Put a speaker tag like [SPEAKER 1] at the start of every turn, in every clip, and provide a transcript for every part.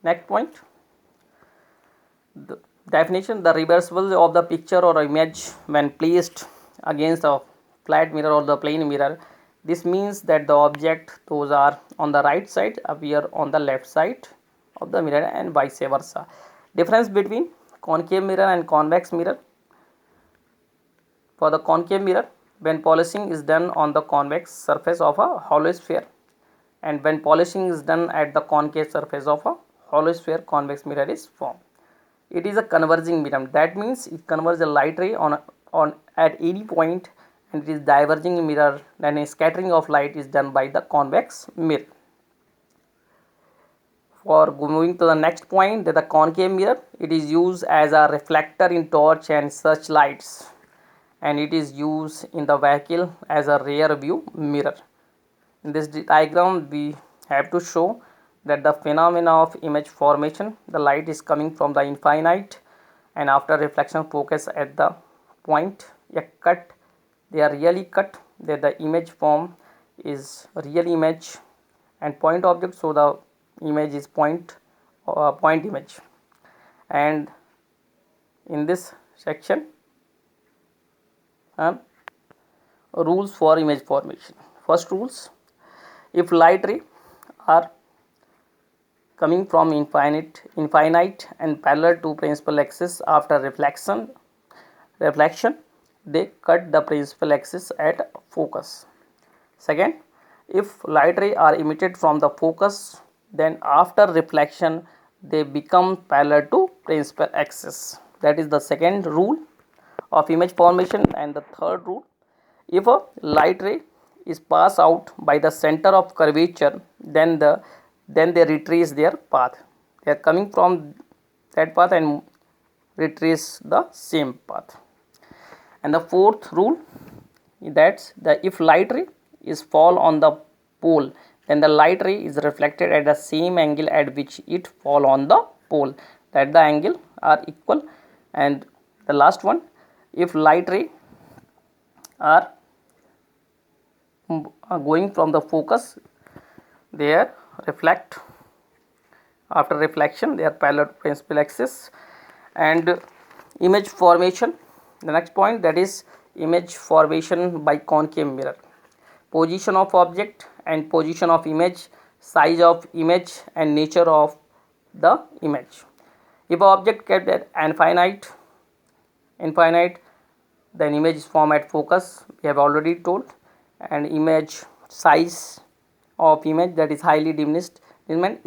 [SPEAKER 1] Next point, the definition: the reversible of the picture or image when placed against a flat mirror or the plane mirror. This means that the object those are on the right side appear on the left side of the mirror and vice versa. Difference between concave mirror and convex mirror. For the concave mirror, when polishing is done on the convex surface of a hollow sphere, and when polishing is done at the concave surface of a hollow sphere, convex mirror is formed. It is a converging medium. That means it converges a light ray on at any point, and it is diverging mirror. Then a scattering of light is done by the convex mirror. For moving to the next point, that the concave mirror, it is used as a reflector in torch and searchlights, and it is used in the vehicle as a rear view mirror. In this diagram, we have to show that the phenomena of image formation, the light is coming from the infinite, and after reflection focus at the point, a cut, they are really cut, that the image form is real image and point object, so the image is point image. And in this section, rules for image formation. First rules: if light ray are coming from infinite and parallel to principal axis after reflection, they cut the principal axis at focus. Second, if light ray are emitted from the focus, then after reflection they become parallel to principal axis. That is the second rule of image formation. And the third rule: if a light ray is passed out by the center of curvature, then they retrace their path. They are coming from that path and retrace the same path. And the fourth rule, that's the if light ray is fall on the pole, then the light ray is reflected at the same angle at which it fall on the pole, that the angle are equal. And the last one, if light ray are going from the focus, they are reflect, after reflection they are parallel to principal axis. And image formation, the next point, that is image formation by concave mirror. Position of object and position of image, size of image and nature of the image. If object kept at infinite, then image is formed at focus, we have already told. And image size of image, that is highly diminished,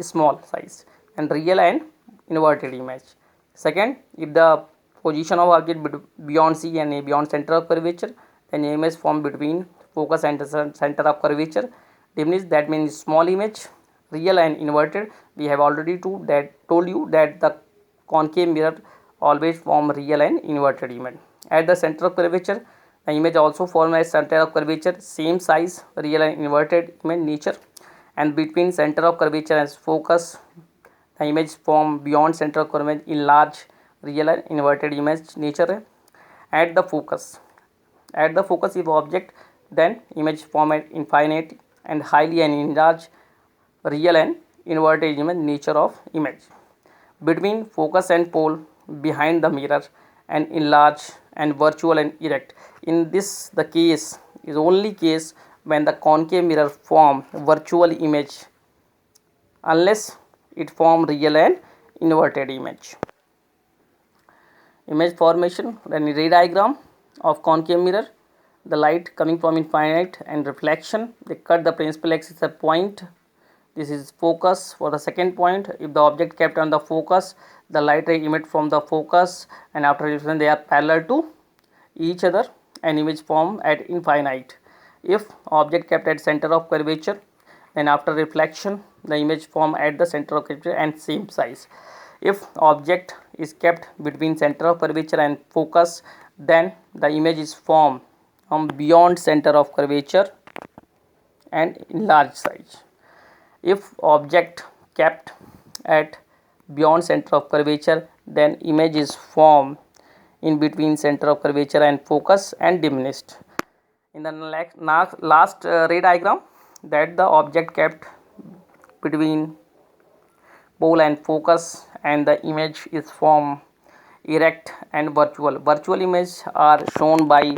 [SPEAKER 1] small size, and real and inverted image. Second, if the position of object beyond C and beyond center of curvature, then image formed between focus and the center of curvature. Diminished, that means small image. Real and inverted, we have already told you that the concave mirror always form real and inverted image. At the center of curvature, the image also form as center of curvature, same size, real and inverted image nature. And between center of curvature and focus, the image form beyond center of curvature, enlarge, real and inverted image nature. At the focus, if object, then image form at infinite and highly and enlarge, real and inverted image nature of image. Between focus and pole, behind the mirror, and enlarge and virtual and erect. In this, the case is only case when the concave mirror form virtual image, unless it form real and inverted image. Image formation, then ray diagram of concave mirror. The light coming from infinite and reflection, they cut the principal axis at point. This is focus. For the second point, if the object kept on the focus, the light ray emit from the focus, and after reflection they are parallel to each other and image form at infinite. If object kept at center of curvature, then after reflection the image form at the center of curvature and same size. If object is kept between center of curvature and focus, then the image is formed from beyond center of curvature and in large size. If object kept at beyond center of curvature, then image is formed in between center of curvature and focus and diminished. In the last ray diagram, that the object kept between pole and focus, and the image is from erect and virtual. Virtual images are shown by